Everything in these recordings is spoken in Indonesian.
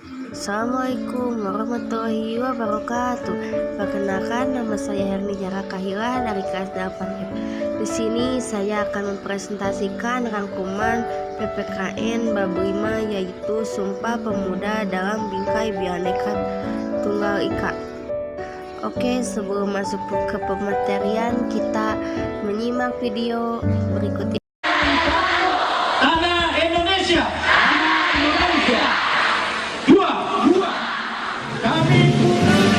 Assalamualaikum warahmatullahi wabarakatuh. Perkenalkan, nama saya Herni Jara Kahila dari kelas 8F. Di sini saya akan mempresentasikan rangkuman PPKN bab 5, yaitu Sumpah Pemuda dalam Bingkai Bhinneka Tunggal Ika. Oke, sebelum masuk ke pematerian, kita menyimak video berikut ini. Tanah Indonesia. Dua. Kami putri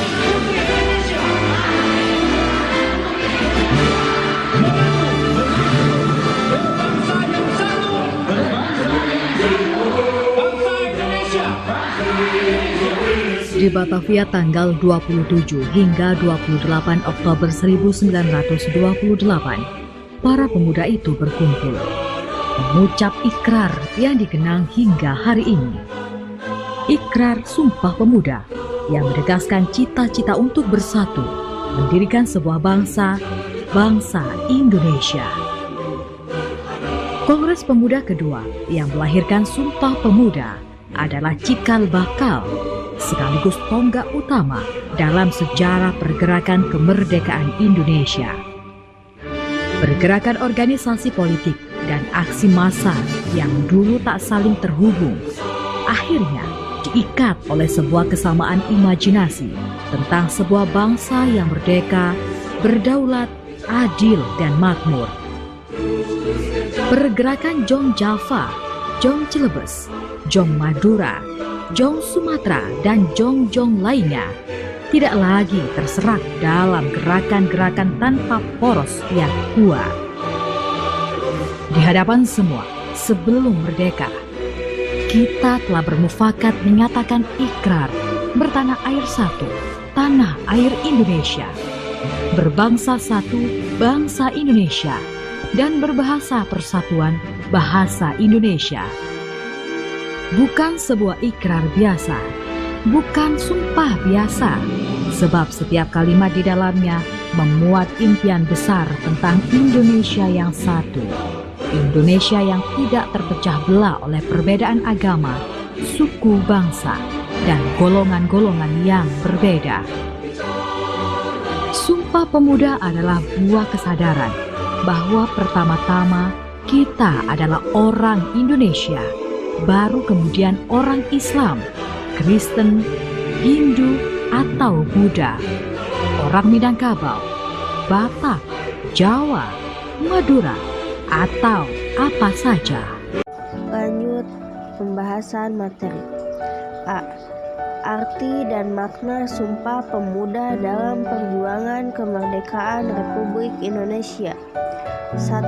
Indonesia. Berbangsa yang satu. Bangsa Indonesia. Di Batavia tanggal 27 hingga 28 Oktober 1928, para pemuda itu berkumpul, mengucap ikrar yang dikenang hingga hari ini. Ikrar Sumpah Pemuda yang menegaskan cita-cita untuk bersatu, mendirikan sebuah bangsa, bangsa Indonesia. Kongres Pemuda kedua yang melahirkan Sumpah Pemuda adalah cikal bakal sekaligus tonggak utama dalam sejarah pergerakan kemerdekaan Indonesia. Pergerakan organisasi politik dan aksi massa yang dulu tak saling terhubung akhirnya diikat oleh sebuah kesamaan imajinasi tentang sebuah bangsa yang merdeka, berdaulat, adil, dan makmur. Pergerakan Jong Java, Jong Celebes, Jong Madura, Jong Sumatera, dan Jong-Jong lainnya tidak lagi terserak dalam gerakan-gerakan tanpa poros yang kuat. Di hadapan semua, sebelum merdeka, kita telah bermufakat menyatakan ikrar bertanah air satu, tanah air Indonesia, berbangsa satu, bangsa Indonesia, dan berbahasa persatuan, bahasa Indonesia. Bukan sebuah ikrar biasa, bukan sumpah biasa, sebab setiap kalimat di dalamnya memuat impian besar tentang Indonesia yang satu, Indonesia yang tidak terpecah belah oleh perbedaan agama, suku, bangsa, dan golongan-golongan yang berbeda. Sumpah Pemuda adalah buah kesadaran bahwa pertama-tama kita adalah orang Indonesia, baru kemudian orang Islam, Kristen, Hindu, atau Buddha, orang Minangkabau, Batak, Jawa, Madura, atau apa saja. Lanjut pembahasan materi. A. Arti dan makna Sumpah Pemuda dalam perjuangan kemerdekaan Republik Indonesia. 1.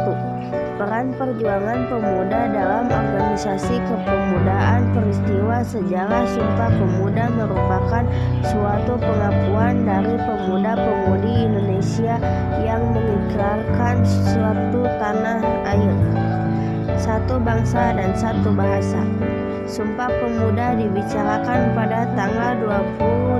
Peran perjuangan pemuda dalam organisasi kepemudaan. Peristiwa sejarah Sumpah Pemuda merupakan suatu pengakuan dari pemuda-pemudi Indonesia yang mengikrarkan suatu tanah air, satu bangsa dan satu bahasa. Sumpah Pemuda dibicarakan pada tanggal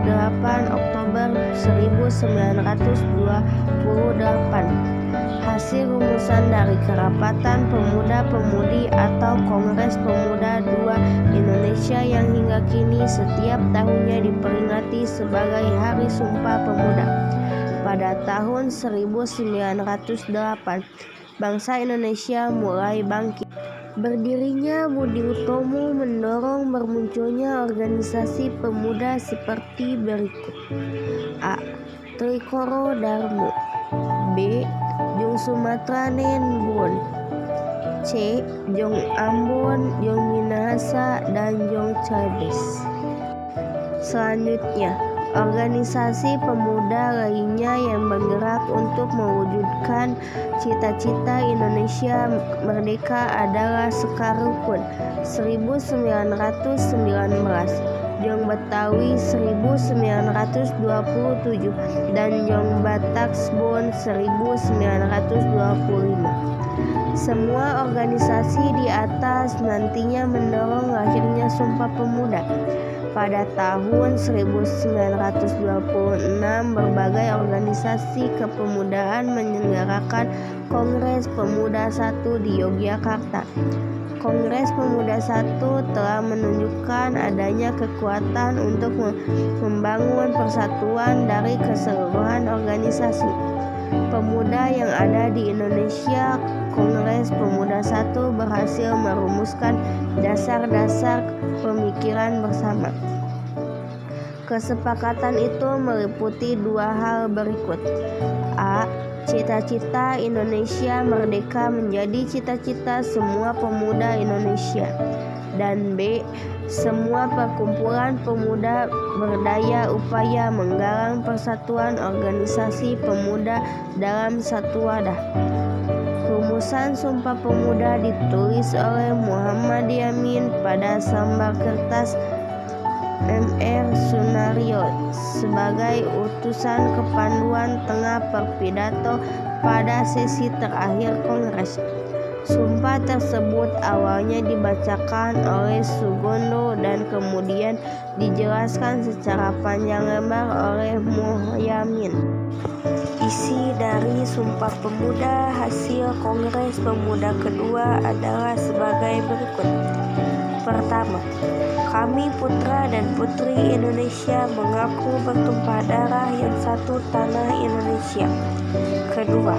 28 Oktober 1928. Hasil rumusan dari Kerapatan Pemuda-Pemudi atau Kongres Pemuda II Indonesia yang hingga kini setiap tahunnya diperingati sebagai Hari Sumpah Pemuda. Pada tahun 1908, bangsa Indonesia mulai bangkit. Berdirinya Budi Utomo mendorong bermunculnya organisasi pemuda seperti berikut. A. Trikoro Darmo. B. Jong Sumatera Nenbun. C. Jong Ambon, Jong Minahasa, dan Jong Celebes. Selanjutnya, organisasi pemuda lainnya yang bergerak untuk mewujudkan cita-cita Indonesia merdeka adalah Sekar Rukun 1919, Jong Betawi 1927, dan Jong Bataksbon 1925. Semua organisasi di atas nantinya mendorong lahirnya Sumpah Pemuda. Pada tahun 1926, berbagai organisasi kepemudaan menyelenggarakan Kongres Pemuda I di Yogyakarta. Kongres Pemuda I telah menunjukkan adanya kekuatan untuk membangun persatuan dari keseluruhan organisasi pemuda yang ada di Indonesia. Kongres Pemuda I berhasil merumuskan dasar-dasar pemikiran bersama. Kesepakatan itu meliputi dua hal berikut. A. Cita-cita Indonesia merdeka menjadi cita-cita semua pemuda Indonesia. Dan B. Semua perkumpulan pemuda berdaya upaya menggalang persatuan organisasi pemuda dalam satu wadah. Rumusan Sumpah Pemuda ditulis oleh Muhammad Yamin pada selembar kertas Mr. Sunario sebagai utusan kepanduan tengah perpidato pada sesi terakhir Kongres. Sumpah tersebut awalnya dibacakan oleh Sugondo dan kemudian dijelaskan secara panjang lebar oleh Muhyamin. Isi dari Sumpah Pemuda hasil Kongres Pemuda kedua adalah sebagai berikut. Pertama, kami putra dan putri Indonesia mengaku bertumpah darah yang satu tanah Indonesia. Kedua,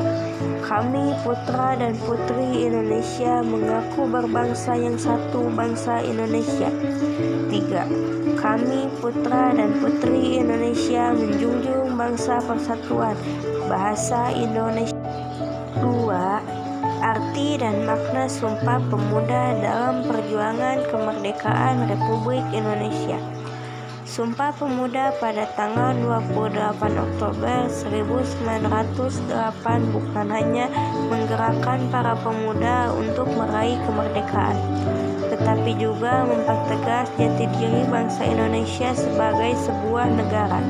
kami putra dan putri Indonesia mengaku berbangsa yang satu bangsa Indonesia. Tiga, kami putra dan putri Indonesia menjunjung bangsa persatuan bahasa Indonesia. Dua, arti dan makna Sumpah Pemuda dalam perjuangan kemerdekaan Republik Indonesia. Sumpah Pemuda pada tanggal 28 Oktober 1908 bukan hanya menggerakkan para pemuda untuk meraih kemerdekaan, tetapi juga mempertegas jati diri bangsa Indonesia sebagai sebuah negara.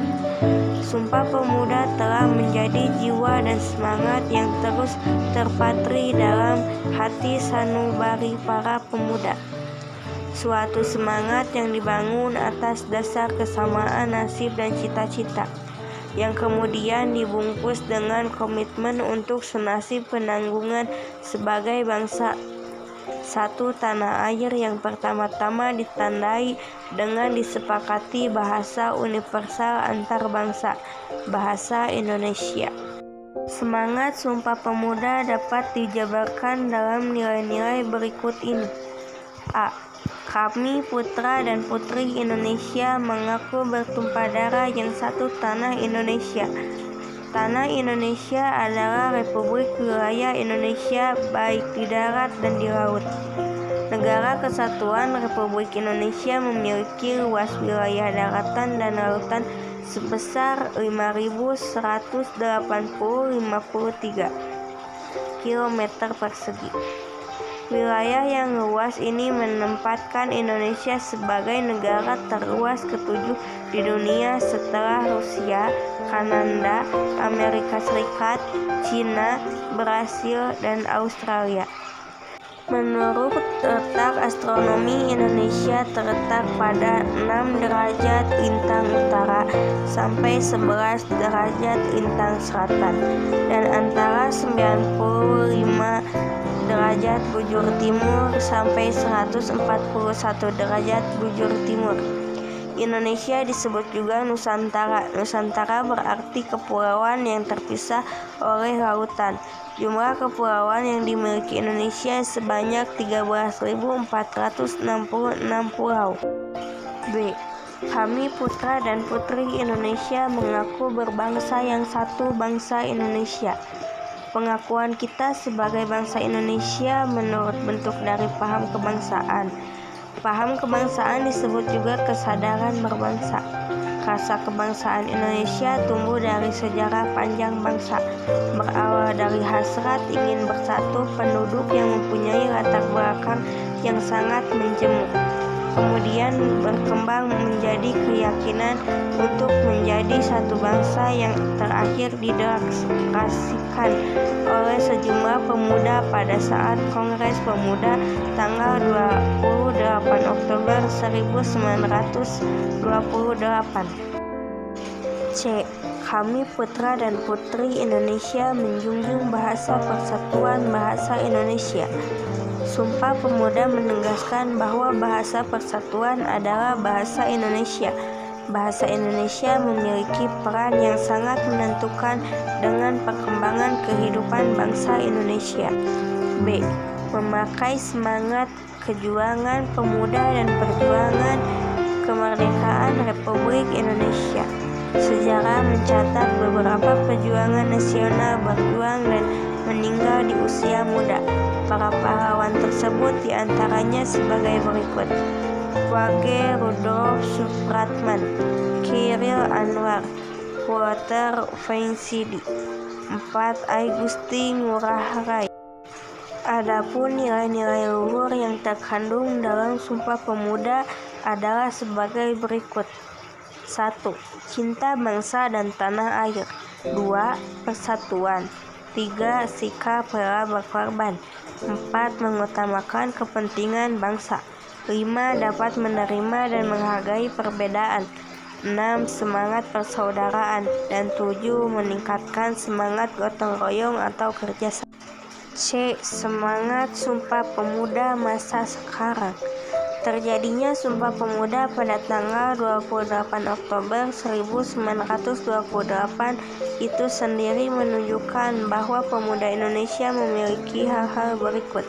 Sumpah Pemuda telah menjadi jiwa dan semangat yang terus terpatri dalam hati sanubari para pemuda. Suatu semangat yang dibangun atas dasar kesamaan nasib dan cita-cita, yang kemudian dibungkus dengan komitmen untuk senasib penanggungan sebagai bangsa satu tanah air yang pertama-tama ditandai dengan disepakati bahasa universal antar bangsa, bahasa Indonesia. Semangat Sumpah Pemuda dapat dijabarkan dalam nilai-nilai berikut ini. A. Kami putra dan putri Indonesia mengaku bertumpah darah yang satu tanah Indonesia. Tanah Indonesia adalah Republik Wilayah Indonesia baik di darat dan di laut. Negara Kesatuan Republik Indonesia memiliki luas wilayah daratan dan lautan sebesar 5.180,53 km persegi. Wilayah yang luas ini menempatkan Indonesia sebagai negara terluas ketujuh di dunia setelah Rusia, Kanada, Amerika Serikat, Cina, Brasil, dan Australia. Menurut letak astronomi, Indonesia terletak pada 6 derajat lintang utara sampai 11 derajat lintang selatan dan antara 95 derajat bujur timur sampai 141 derajat bujur timur. Indonesia disebut juga Nusantara. Nusantara berarti kepulauan yang terpisah oleh lautan. Jumlah kepulauan yang dimiliki Indonesia sebanyak 13.466 pulau. B. Kami putra dan putri Indonesia mengaku berbangsa yang satu bangsa Indonesia. Pengakuan kita sebagai bangsa Indonesia menurut bentuk dari paham kebangsaan. Paham kebangsaan disebut juga kesadaran berbangsa. Rasa kebangsaan Indonesia tumbuh dari sejarah panjang bangsa, berawal dari hasrat ingin bersatu penduduk yang mempunyai latar belakang yang sangat menjemuk. kemudian berkembang menjadi keyakinan untuk menjadi satu bangsa yang terakhir dideklarasikan oleh sejumlah pemuda pada saat Kongres Pemuda tanggal 28 Oktober 1928. C. Kami putra dan putri Indonesia menjunjung bahasa persatuan bahasa Indonesia. Sumpah Pemuda menegaskan bahwa bahasa persatuan adalah bahasa Indonesia. Bahasa Indonesia memiliki peran yang sangat menentukan dengan perkembangan kehidupan bangsa Indonesia. B. Memakai semangat kejuangan pemuda dan perjuangan kemerdekaan Republik Indonesia. Sejarah mencatat beberapa perjuangan nasional berjuang dan meninggal di usia muda. Para pahlawan tersebut diantaranya sebagai berikut: Wage Rudolf Supratman, Khairil Anwar, Walter Vansittart, 4 Igusti Ngurah Rai. Adapun nilai-nilai luhur yang terkandung dalam Sumpah Pemuda adalah sebagai berikut: 1. Cinta bangsa dan tanah air. 2. Persatuan. 3. Sikap rela berkorban. 4. Mengutamakan kepentingan bangsa. 5. Dapat menerima dan menghargai perbedaan. 6. Semangat persaudaraan. Dan 7. Meningkatkan semangat gotong royong atau kerjasama. C. Semangat Sumpah Pemuda masa sekarang. Terjadinya Sumpah Pemuda pada tanggal 28 Oktober 1928 itu sendiri menunjukkan bahwa pemuda Indonesia memiliki hal-hal berikut: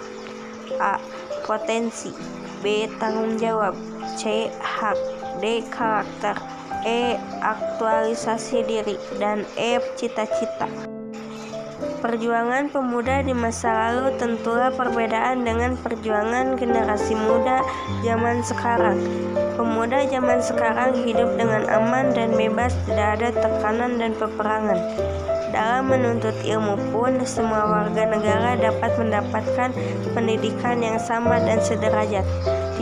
A. Potensi. B. Tanggung jawab. C. Hak. D. Karakter. E. Aktualisasi diri. Dan E. Cita-cita. Perjuangan pemuda di masa lalu tentulah perbedaan dengan perjuangan generasi muda zaman sekarang. Pemuda zaman sekarang hidup dengan aman dan bebas, tidak ada tekanan dan peperangan. Dalam menuntut ilmu pun, semua warga negara dapat mendapatkan pendidikan yang sama dan sederajat.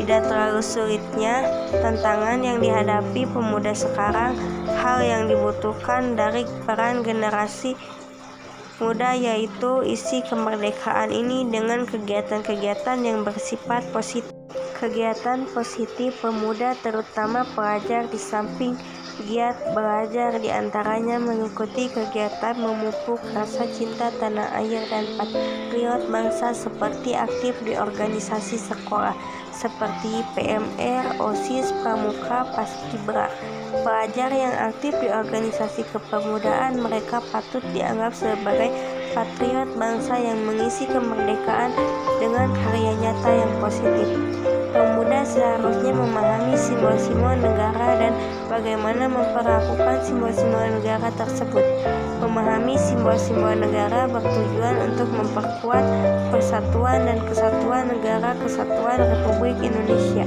Tidak terlalu sulitnya tantangan yang dihadapi pemuda sekarang. Hal yang dibutuhkan dari peran generasi muda yaitu isi kemerdekaan ini dengan kegiatan-kegiatan yang bersifat positif. Kegiatan positif pemuda terutama pelajar di samping giat belajar diantaranya mengikuti kegiatan memupuk rasa cinta tanah air dan patriot bangsa seperti aktif di organisasi sekolah seperti PMR, OSIS, Pramuka, Paskibra. Pelajar yang aktif di organisasi kepemudaan mereka patut dianggap sebagai patriot bangsa yang mengisi kemerdekaan dengan karya nyata yang positif. Pemuda seharusnya memahami simbol-simbol negara dan bagaimana memperlakukan simbol-simbol negara tersebut. Memahami simbol-simbol negara bertujuan untuk memperkuat persatuan dan kesatuan negara kesatuan Republik Indonesia,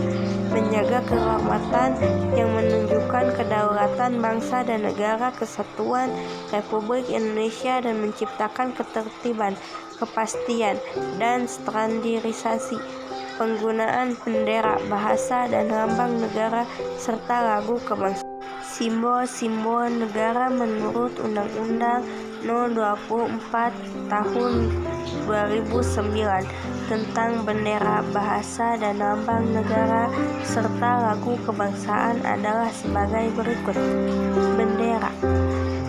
menjaga kehormatan yang menunjukkan kedaulatan bangsa dan negara kesatuan Republik Indonesia dan menciptakan ketertiban, kepastian, dan standarisasi penggunaan bendera, bahasa, dan lambang negara serta lagu kebangsaan. Simbol-simbol negara menurut Undang-Undang No. 24 Tahun 2009 tentang bendera, bahasa, dan lambang negara serta lagu kebangsaan adalah sebagai berikut.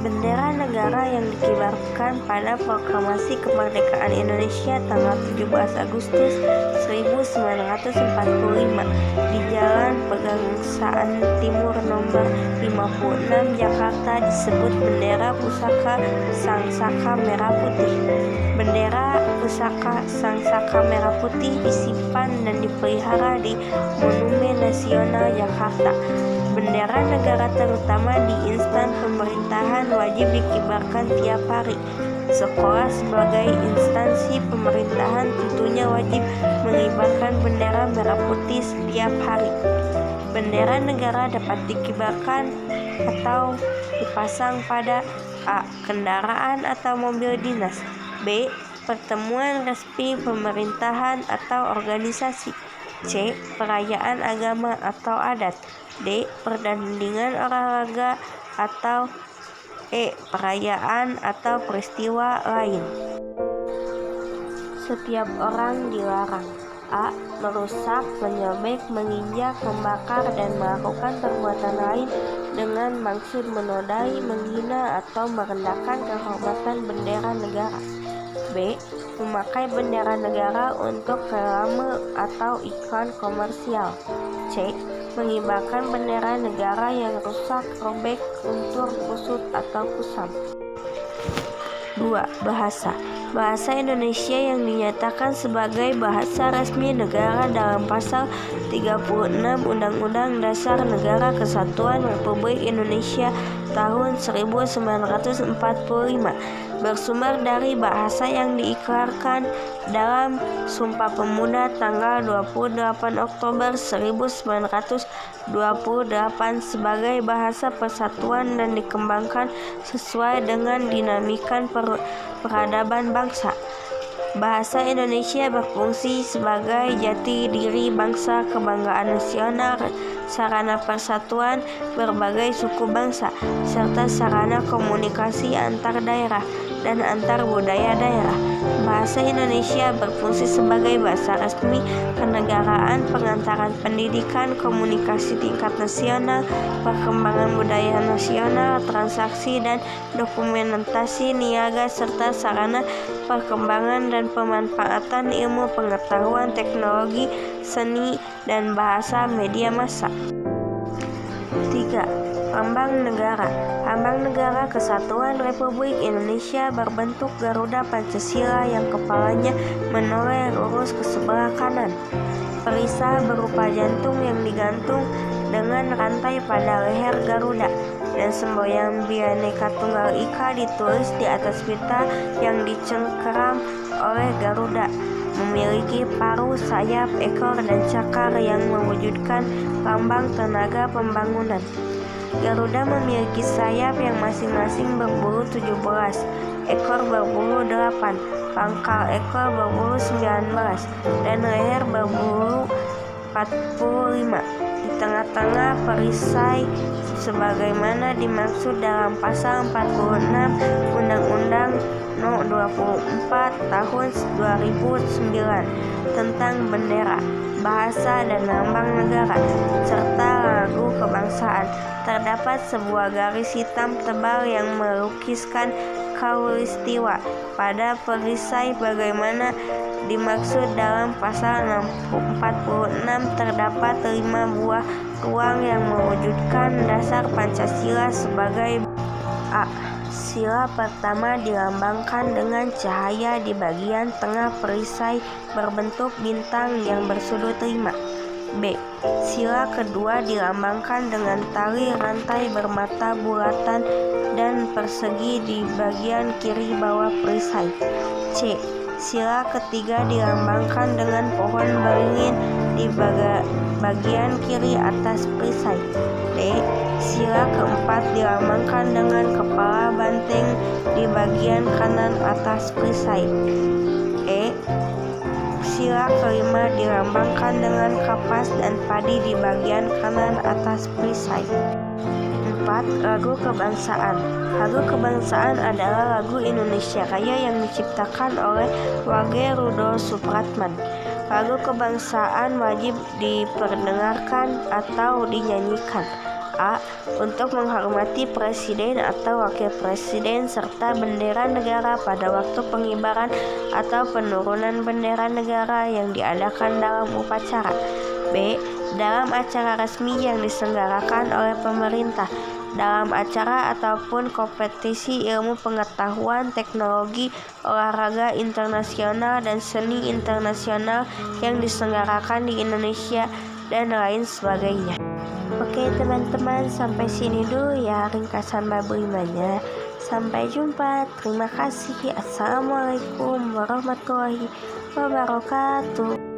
Bendera negara yang dikibarkan pada Proklamasi Kemerdekaan Indonesia tanggal 17 Agustus 1945 di Jalan Pegangsaan Timur nomor 56 Jakarta disebut bendera pusaka Sangsaka Merah Putih. Bendera pusaka Sangsaka Merah Putih disimpan dan dipelihara di Monumen Nasional Jakarta. Bendera negara terutama di instan pemerintahan wajib dikibarkan tiap hari. Sekolah sebagai instansi pemerintahan tentunya wajib mengibarkan bendera merah putih setiap hari. Bendera negara dapat dikibarkan atau dipasang pada A. Kendaraan atau mobil dinas. B. Pertemuan resmi pemerintahan atau organisasi. C. Perayaan agama atau adat. D. Pertandingan olahraga. Atau E. Perayaan atau peristiwa lain. Setiap orang dilarang: A. Merusak, menyobek, menginjak, membakar, dan melakukan perbuatan lain dengan maksud menodai, menghina, atau merendahkan kehormatan bendera negara. B. Memakai bendera negara untuk reklame atau iklan komersial. C. Mengibarkan bendera negara yang rusak, robek, luntur, kusut, atau kusam. 2. Bahasa. Bahasa Indonesia yang dinyatakan sebagai bahasa resmi negara dalam Pasal 36 Undang-Undang Dasar Negara Kesatuan Republik Indonesia tahun 1945 bersumber dari bahasa yang diikrarkan dalam Sumpah Pemuda tanggal 28 Oktober 1928 sebagai bahasa persatuan dan dikembangkan sesuai dengan dinamika peradaban bangsa. Bahasa Indonesia berfungsi sebagai jati diri bangsa, kebanggaan nasional, sarana persatuan berbagai suku bangsa, serta sarana komunikasi antar daerah dan antar budaya daerah. Bahasa Indonesia berfungsi sebagai bahasa resmi kenegaraan, pengantaran pendidikan, komunikasi tingkat nasional, perkembangan budaya nasional, transaksi dan dokumentasi niaga, serta sarana perkembangan dan pemanfaatan ilmu pengetahuan, teknologi, seni, dan bahasa media massa. 3. Lambang negara. Lambang negara Kesatuan Republik Indonesia berbentuk Garuda Pancasila yang kepalanya menoleh lurus ke sebelah kanan. Perisai berupa jantung yang digantung dengan rantai pada leher Garuda, dan semboyan Bhinneka Tunggal Ika ditulis di atas pita yang dicengkeram oleh Garuda. Memiliki paruh, sayap, ekor, dan cakar yang mewujudkan lambang tenaga pembangunan. Garuda memiliki sayap yang masing-masing berbulu 17, ekor berbulu 8, pangkal ekor berbulu 19, dan leher berbulu 45. Di tengah-tengah perisai sebagaimana dimaksud dalam Pasal 46 Undang-Undang No. 24 Tahun 2009 tentang bendera, bahasa, dan lambang negara, serta lagu kebangsaan, terdapat sebuah garis hitam tebal yang melukiskan khatulistiwa pada perisai bagaimana dimaksud dalam Pasal 46. Terdapat 5 buah ruang yang mewujudkan dasar Pancasila sebagai A. Sila pertama dilambangkan dengan cahaya di bagian tengah perisai berbentuk bintang yang bersudut 5. B. Sila kedua dilambangkan dengan tali rantai bermata bulatan dan persegi di bagian kiri bawah perisai. C. Sila ketiga dilambangkan dengan pohon beringin di bagian kiri atas perisai. D. Sila keempat dilambangkan dengan kepala banteng di bagian kanan atas perisai. E. Sila kelima dilambangkan dengan kapas dan padi di bagian kanan atas perisai. 4. Lagu kebangsaan. Lagu kebangsaan adalah lagu Indonesia Raya yang diciptakan oleh Wage Rudolf Supratman. Lagu kebangsaan wajib diperdengarkan atau dinyanyikan. A. Untuk menghormati presiden atau wakil presiden serta bendera negara pada waktu pengibaran atau penurunan bendera negara yang diadakan dalam upacara. B. Dalam acara resmi yang diselenggarakan oleh pemerintah, dalam acara ataupun kompetisi ilmu pengetahuan, teknologi, olahraga internasional, dan seni internasional yang diselenggarakan di Indonesia, dan lain sebagainya. Oke teman-teman, sampai sini dulu ya ringkasan bab 5-nya. Sampai jumpa, terima kasih. Assalamualaikum warahmatullahi wabarakatuh.